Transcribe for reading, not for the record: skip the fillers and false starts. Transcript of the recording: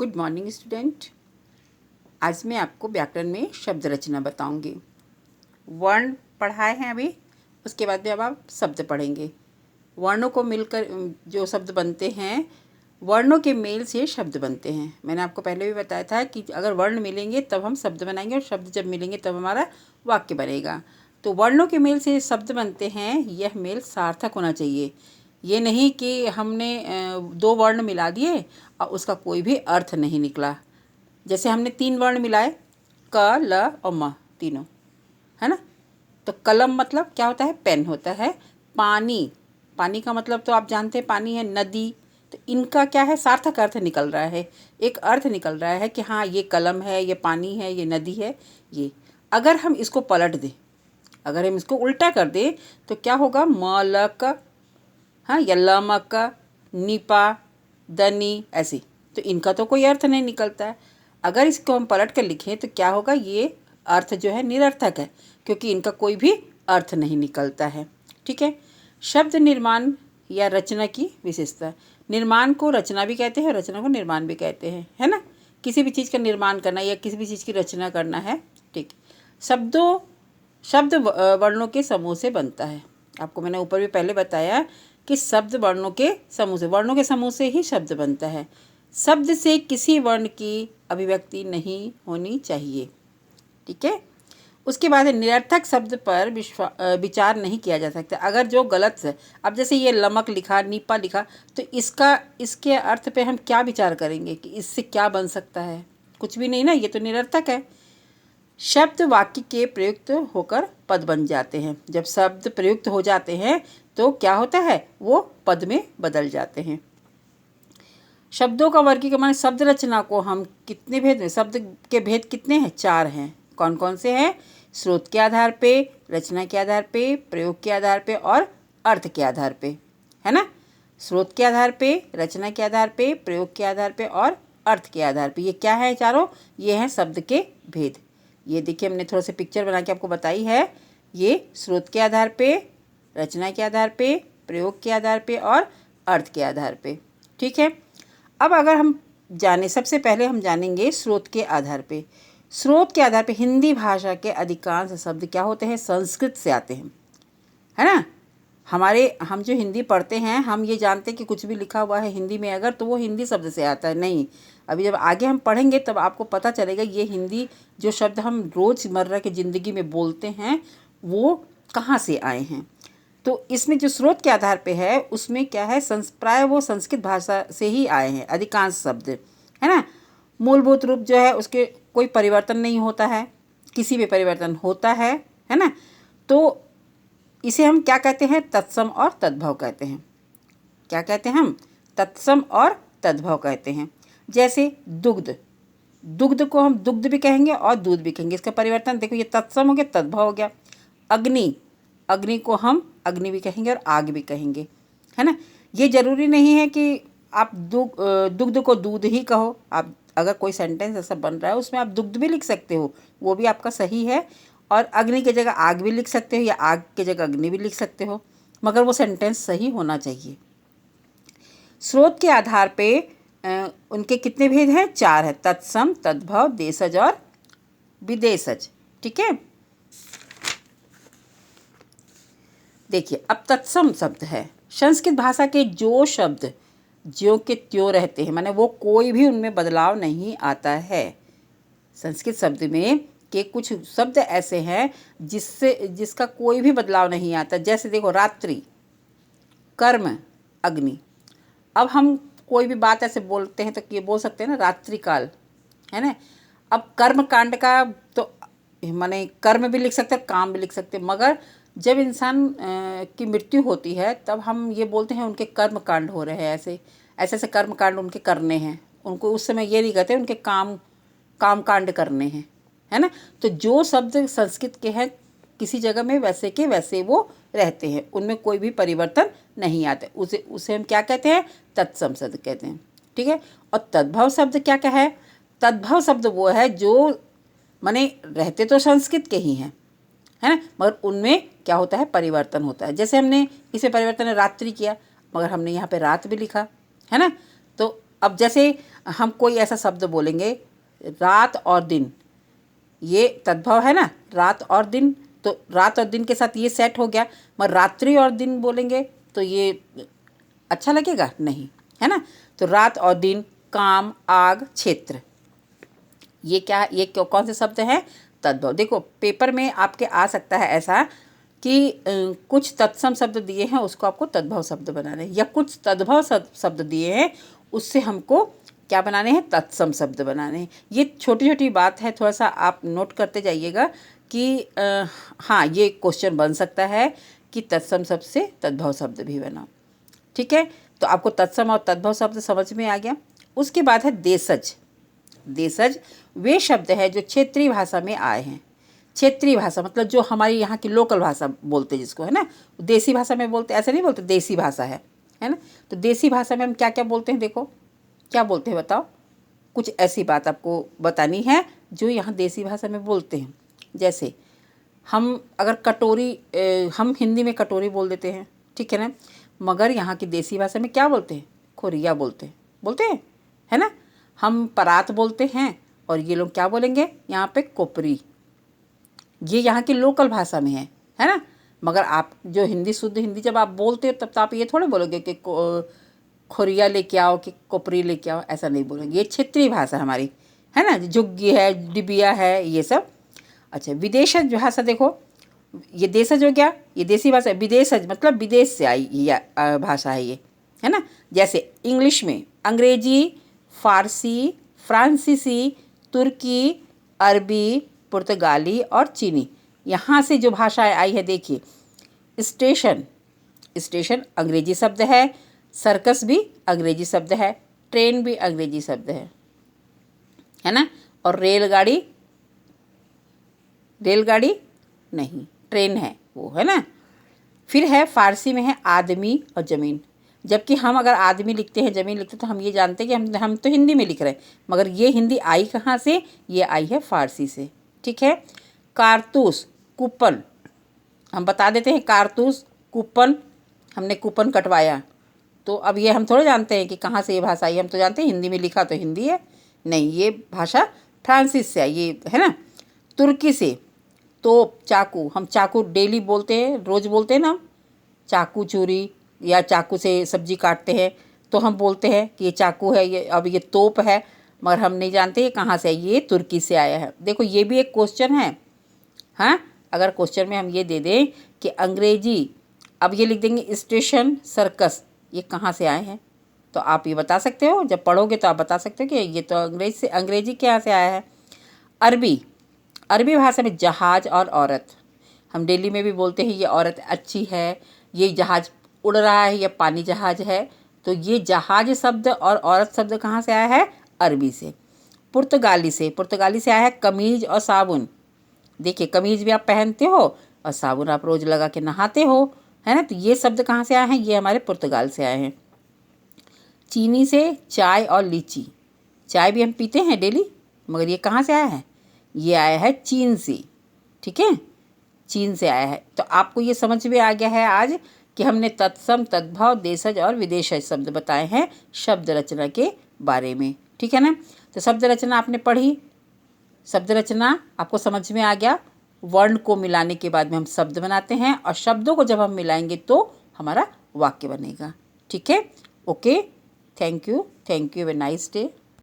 Good morning student. आज मैं आपको व्याकरण में शब्द रचना बताऊंगी। वर्ण पढ़ाए हैं अभी, उसके बाद में अब आप शब्द पढ़ेंगे। वर्णों को मिलकर जो शब्द बनते हैं, वर्णों के मेल से शब्द बनते हैं। मैंने आपको पहले भी बताया था कि अगर वर्ण मिलेंगे तब हम शब्द बनाएंगे और शब्द जब मिलेंगे तब हमारा वाक्य बनेगा। तो वर्णों के मेल से शब्द बनते हैं, यह मेल सार्थक होना चाहिए। ये नहीं कि हमने दो वर्ण मिला दिए और उसका कोई भी अर्थ नहीं निकला। जैसे हमने 3 वर्ण मिलाए, क, ल और म, तीनों, है ना। तो कलम मतलब क्या होता है? पेन होता है। पानी, पानी का मतलब तो आप जानते हैं, पानी है। नदी, तो इनका क्या है? सार्थक अर्थ निकल रहा है, एक अर्थ निकल रहा है कि हाँ ये कलम है, ये पानी है, ये नदी है। ये अगर हम इसको पलट दें, अगर हम इसको उल्टा कर दें तो क्या होगा? म ल क, हाँ, या लमक, निपा, दनी, ऐसे। तो इनका तो कोई अर्थ नहीं निकलता है। अगर इसको हम पलट कर लिखें तो क्या होगा? ये अर्थ जो है निरर्थक है, क्योंकि इनका कोई भी अर्थ नहीं निकलता है। ठीक है। शब्द निर्माण या रचना की विशेषता। निर्माण को रचना भी कहते हैं, रचना को निर्माण भी कहते हैं, है ना। किसी भी चीज़ का निर्माण करना या किसी भी चीज़ की रचना करना है। ठीक। शब्द वर्णों के समूह से बनता है। आपको मैंने ऊपर भी पहले बताया कि शब्द वर्णों के समूह से, वर्णों के समूह से ही शब्द बनता है। शब्द से किसी वर्ण की अभिव्यक्ति नहीं होनी चाहिए। ठीक है। उसके बाद निरर्थक शब्द पर विचार नहीं किया जा सकता। अगर जो गलत है, अब जैसे ये लमक लिखा, नीपा लिखा, तो इसके अर्थ पे हम क्या विचार करेंगे कि इससे क्या बन सकता है? कुछ भी नहीं ना, ये तो निरर्थक है। शब्द वाक्य के प्रयुक्त होकर पद बन जाते हैं। जब शब्द प्रयुक्त हो जाते हैं तो क्या होता है? वो पद में बदल जाते हैं। शब्दों का वर्गीकरण, शब्द रचना को हम कितने भेद में, शब्द के भेद कितने हैं? 4 हैं। कौन कौन से हैं? स्रोत के आधार पे, रचना के आधार पे, प्रयोग के आधार पे और अर्थ के आधार पे, है ना। स्रोत के आधार पे, रचना के आधार पे, प्रयोग के आधार पे और अर्थ के आधार पे। ये क्या है चारों? ये हैं शब्द के भेद। ये देखिए, हमने थोड़ा सा पिक्चर बना के आपको बताई है। ये स्रोत के आधार पे, रचना के आधार पे, प्रयोग के आधार पे और अर्थ के आधार पे। ठीक है। अब अगर हम जाने, सबसे पहले हम जानेंगे स्रोत के आधार पे। स्रोत के आधार पे हिंदी भाषा के अधिकांश शब्द क्या होते हैं? संस्कृत से आते हैं, है ना। हम जो हिंदी पढ़ते हैं, हम ये जानते हैं कि कुछ भी लिखा हुआ है हिंदी में अगर, तो वो हिंदी शब्द से आता है। नहीं, अभी जब आगे हम पढ़ेंगे तब आपको पता चलेगा ये हिंदी जो शब्द हम रोज़मर्रा की ज़िंदगी में बोलते हैं वो कहाँ से आए हैं। तो इसमें जो स्रोत के आधार पे है उसमें क्या है? प्राय वो संस्कृत भाषा से ही आए हैं अधिकांश शब्द, है ना। मूलभूत रूप जो है उसके कोई परिवर्तन नहीं होता है, किसी में परिवर्तन होता है ना। तो इसे हम क्या कहते हैं? तत्सम और तद्भव कहते हैं। क्या कहते हैं हम? तत्सम और तद्भव कहते हैं। जैसे दुग्ध, दुग्ध को हम दुग्ध भी कहेंगे और दूध भी कहेंगे। इसका परिवर्तन देखो, ये तत्सम हो गया, तद्भव हो गया। अग्नि, अग्नि को हम अग्नि भी कहेंगे और आग भी कहेंगे, है ना। ये जरूरी नहीं है कि आप दुग्ध को दूध ही कहो। आप अगर कोई सेंटेंस ऐसा बन रहा है उसमें आप दुग्ध भी लिख सकते हो, वो भी आपका सही है। और अग्नि की जगह आग भी लिख सकते हो या आग की जगह अग्नि भी लिख सकते हो, मगर वो सेंटेंस सही होना चाहिए। स्रोत के आधार पे उनके कितने भेद हैं? 4 है। तत्सम, तद्भव, देशज और विदेशज। ठीक है। देखिए, अब तत्सम शब्द है। संस्कृत भाषा के जो शब्द ज्यों के त्यों रहते हैं, माने वो कोई भी उनमें बदलाव नहीं आता है। संस्कृत शब्द में के कुछ शब्द ऐसे हैं जिसका कोई भी बदलाव नहीं आता। जैसे देखो, रात्रि, कर्म, अग्नि। अब हम कोई भी बात ऐसे बोलते हैं तो ये बोल सकते हैं ना, रात्रि काल, है ना। अब कर्म कांड का तो माने कर्म भी लिख सकते हैं, काम भी लिख सकते हैं, मगर जब इंसान की मृत्यु होती है तब हम ये बोलते हैं उनके कर्म कांड हो रहे हैं, ऐसे ऐसे कर्म कांड उनके करने हैं। उनको उस समय ये नहीं कहते उनके काम कांड करने हैं, है ना। तो जो शब्द संस्कृत के हैं किसी जगह में वैसे के वैसे वो रहते हैं, उनमें कोई भी परिवर्तन नहीं आता। उसे हम क्या कहते हैं? तत्सम शब्द कहते हैं। ठीक है। और तद्भव शब्द क्या है? तद्भव शब्द वो है जो माने रहते तो संस्कृत के ही हैं, है ना, मगर उनमें क्या होता है? परिवर्तन होता है। जैसे हमने इसे परिवर्तन रात्रि किया, मगर हमने यहाँ पे रात भी लिखा, है ना। तो अब जैसे हम कोई ऐसा शब्द बोलेंगे, रात और दिन, ये तद्भव है ना, रात और दिन, तो रात और दिन के साथ ये सेट हो गया। मगर रात्रि और दिन बोलेंगे तो ये अच्छा लगेगा नहीं, है ना। तो रात और दिन, काम, आग, क्षेत्र, ये क्या, ये कौन से शब्द हैं? तद्भव। देखो पेपर में आपके आ सकता है ऐसा कि कुछ तत्सम शब्द दिए हैं, उसको आपको तद्भव शब्द बनाने हैं, या कुछ तद्भव शब्द दिए हैं, उससे हमको क्या बनाने हैं? तत्सम शब्द बनाने हैं। ये छोटी छोटी बात है, थोड़ा सा आप नोट करते जाइएगा कि हाँ, ये क्वेश्चन बन सकता है कि तत्सम शब्द से तद्भव शब्द भी बनाओ। ठीक है, तो आपको तत्सम और तद्भव शब्द समझ में आ गया। उसके बाद है देशज। देशज वे शब्द है जो क्षेत्रीय भाषा में आए हैं। क्षेत्रीय भाषा मतलब जो हमारी यहाँ की लोकल भाषा बोलते जिसको, है ना। देसी भाषा में बोलते, ऐसे नहीं बोलते देसी भाषा है ना। तो देसी भाषा में हम क्या क्या बोलते हैं? देखो क्या बोलते हैं बताओ। कुछ ऐसी बात आपको बतानी है जो यहाँ देसी भाषा में बोलते हैं। जैसे हम अगर कटोरी, हम हिंदी में कटोरी बोल देते हैं, ठीक है ना, मगर यहाँ की देसी भाषा में क्या बोलते हैं? खोरिया बोलते हैं, है ना। हम परात बोलते हैं और ये लोग क्या बोलेंगे यहाँ पे? कोपरी। ये यहाँ की लोकल भाषा में है ना। मगर आप जो हिंदी, शुद्ध हिंदी जब आप बोलते हो तब तो आप ये थोड़े बोलोगे कि खोरिया लेके आओ कि कोपरी लेके आओ, ऐसा नहीं बोलेंगे। ये क्षेत्रीय भाषा हमारी, है ना। झुग्गी है, डिबिया है, ये सब। अच्छा, विदेशज भाषा देखो, ये देशज हो गया, ये देसी भाषा। विदेशज मतलब विदेश से आई ये भाषा है ये, है ना। जैसे इंग्लिश में अंग्रेजी, फारसी, फ्रांसीसी, तुर्की, अरबी, पुर्तगाली और चीनी, यहाँ से जो भाषाएं आई है देखिए। स्टेशन, स्टेशन अंग्रेजी शब्द है। सर्कस भी अंग्रेजी शब्द है। ट्रेन भी अंग्रेजी शब्द है ना। और रेलगाड़ी, रेलगाड़ी नहीं, ट्रेन है वो, है ना। फिर है फारसी में है आदमी और ज़मीन। जबकि हम अगर आदमी लिखते हैं, ज़मीन लिखते हैं, तो हम ये जानते हैं कि हम तो हिंदी में लिख रहे हैं, मगर ये हिंदी आई कहाँ से? ये आई है फारसी से, ठीक है। कारतूस, कूपन, हम बता देते हैं कारतूस, कूपन, हमने कूपन कटवाया। तो अब ये हम थोड़े जानते हैं कि कहाँ से ये भाषा आई। हम तो जानते हैं हिंदी में लिखा तो हिंदी है, नहीं, ये भाषा फ्रांसीस से आई, ये, है ना। तुर्की से तोप, चाकू, हम चाकू डेली बोलते हैं, रोज़ बोलते हैं ना। चाकू चूरी या चाकू से सब्जी काटते हैं तो हम बोलते हैं कि ये चाकू है, ये अब ये तोप है, मगर हम नहीं जानते ये कहाँ से आई। ये तुर्की से आया है। देखो ये भी एक क्वेश्चन है। हाँ, अगर क्वेश्चन में हम ये दे दें कि अंग्रेजी, अब ये लिख देंगे स्टेशन, सर्कस, ये कहाँ से आए हैं, तो आप ये बता सकते हो। जब पढ़ोगे तो आप बता सकते हो कि ये तो अंग्रेजी के यहाँ से आया है। अरबी, अरबी भाषा में जहाज और औरत, हम दिल्ली में भी बोलते हैं ये औरत अच्छी है, ये जहाज उड़ रहा है, ये पानी जहाज है। तो ये जहाज शब्द और औरत शब्द कहाँ से आया है? अरबी से। पुर्तगाली से, पुर्तगाली से आया है कमीज और साबुन। देखिए कमीज भी आप पहनते हो और साबुन आप रोज़ लगा के नहाते हो, है ना। तो ये शब्द कहाँ से आए हैं? ये हमारे पुर्तगाल से आए हैं। चीनी से चाय और लीची, चाय भी हम पीते हैं डेली, मगर ये कहाँ से आया है? ये आया है चीन से, ठीक है, चीन से आया है। तो आपको ये समझ में आ गया है आज कि हमने तत्सम, तद्भव, देशज और विदेशज शब्द बताए हैं शब्द रचना के बारे में, ठीक है ना। तो शब्द रचना आपने पढ़ी, शब्द रचना आपको समझ में आ गया। वर्ण को मिलाने के बाद में हम शब्द बनाते हैं और शब्दों को जब हम मिलाएंगे तो हमारा वाक्य बनेगा, ठीक है। Okay, thank you, have a nice day.